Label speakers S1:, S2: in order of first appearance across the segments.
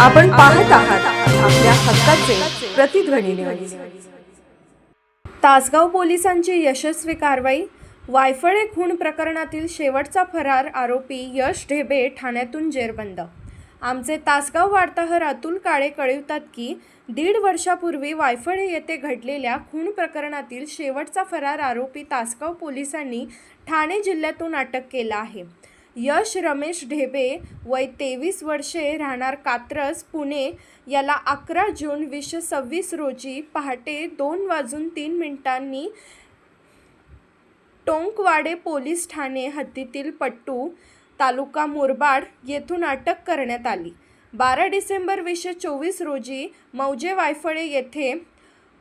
S1: आपण पाहत आहात आपल्या हक्काचे प्रतिध्वनी न्यूज।
S2: तासगाव पोलिसांची यशस्वी कारवाई। वायफळे खून प्रकरणातील शेवटचा फरार आरोपी यश ढेबे ठाण्यातून जेरबंद। आमचे तासगाव वार्ताहर अतुल काळे कळवतात की 1.5 वर्षापूर्वी वायफळे येथे घडलेल्या खून प्रकरणातील शेवटचा फरार आरोपी तासगाव पोलिसांनी ठाणे जिल्ह्यातून अटक केला आहे। यश रमेश ढेबे वय 23 वर्षे राहणार कात्रज पुणे याला 11 जून 2026 रोजी पहाटे 2:03 टोंकवाडे पोलीस ठाणे हद्दीतील पट्टू तालुका मुरबाड येथून अटक करण्यात आली। 12 डिसेंबर 2024 रोजी मौजे वायफळे येथे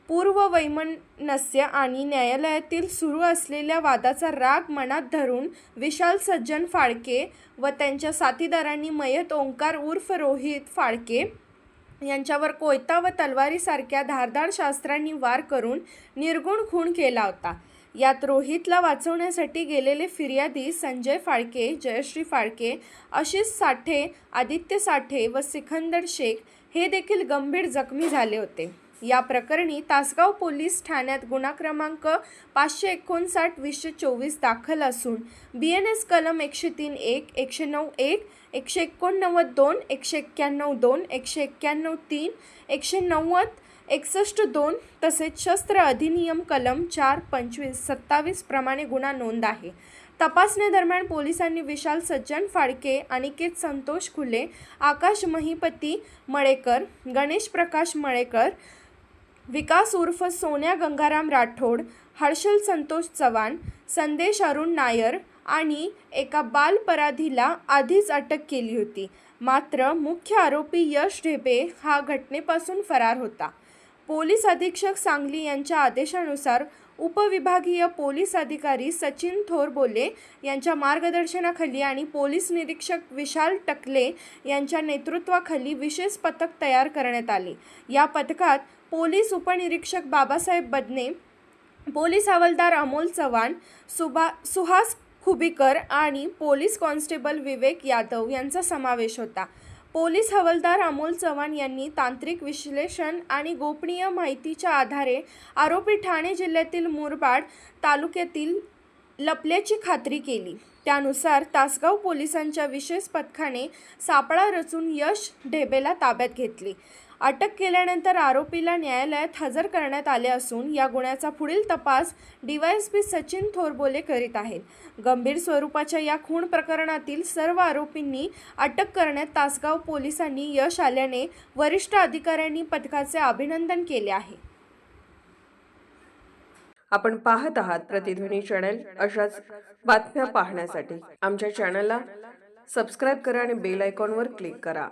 S2: पूर्ववैमनस्य आणि न्यायालयातील सुरू असलेल्या वादाचा राग मनात धरून विशाल सज्जन फाळके व त्यांच्या साथीदारांनी मयत ओंकार उर्फ रोहित फाळके यांच्यावर कोयता व तलवारीसारख्या धारदार शस्त्रांनी वार करून निर्गुण खून केला होता। यात रोहितला वाचवण्यासाठी गेलेले फिर्यादी संजय फाळके, जयश्री फाळके, आशिष साठे, आदित्य साठे व सिकंदर शेख हे देखील गंभीर जखमी झाले होते। या प्रकरणी तासगाव पोलीस ठाण्यात गुन्हा क्रमांक 559/2024 दाखल असून BNS कलम 103(1), 109(1), 189(2), 191(2), 191(3), 190, 61(2) तसेच शस्त्र अधिनियम कलम 4, 25, 27 प्रमाणे गुन्हा नोंद आहे। तपासणीदरम्यान पोलिसांनी विशाल सज्जन फाळके, अनिकेत संतोष खुले, आकाश महिपती मळेकर, गणेश प्रकाश मळेकर, विकास उर्फ सोन्या गंगाराम राठोड, हर्षल संतोष चव्हाण, संदेश अरुण नायर आणि एका बालपराधीला आधीच अटक केली होती। मात्र मुख्य आरोपी यश ढेबे हा घटनेपासून फरार होता। पोलीस अधीक्षक सांगली यांच्या आदेशानुसार उपविभागीय पोलीस अधिकारी सचिन थोरबोले यांच्या मार्गदर्शनाखाली आणि पोलीस निरीक्षक विशाल टकले यांच्या नेतृत्वाखाली विशेष पथक तयार करण्यात आले। या पथकात पोलीस उपनिरीक्षक बाबासाहेब बदने, पोलीस हवालदार अमोल चव्हाण, सुहास खुबीकर आणि पोलीस कॉन्स्टेबल विवेक यादव यांचा समावेश होता। पोलीस हवालदार अमोल चव्हाण यांनी तांत्रिक विश्लेषण आणि गोपनीय माहितीच्या आधारे आरोपी ठाणे जिल्ह्यातील मुरबाड तालुक्यातील लपल्याची खात्री केली। त्यानुसार तासगाव पोलिसांच्या विशेष पथकाने सापळा रचून यश ढेबेला ताब्यात घेतले। अटक केल्यानंतर आरोपीला न्यायालयात हजर करण्यात आले असून या गुन्ह्याचा पुढील तपास DYSP सचिन थोरबोले करीत आहेत। गंभीर स्वरूपाच्या या खून प्रकरणातील सर्व आरोपींनी अटक करण्यात तासगाव पोलिसांनी यश आल्याने वरिष्ठ अधिकाऱ्यांनी पथकाचे अभिनंदन केले आहे।
S1: आपण पाहत आहात प्रतिध्वनी चॅनल। अशाच बातम्या पाहण्यासाठी आमच्या चॅनलला सबस्क्राइब करा आणि बेल आयकॉनवर क्लिक करा।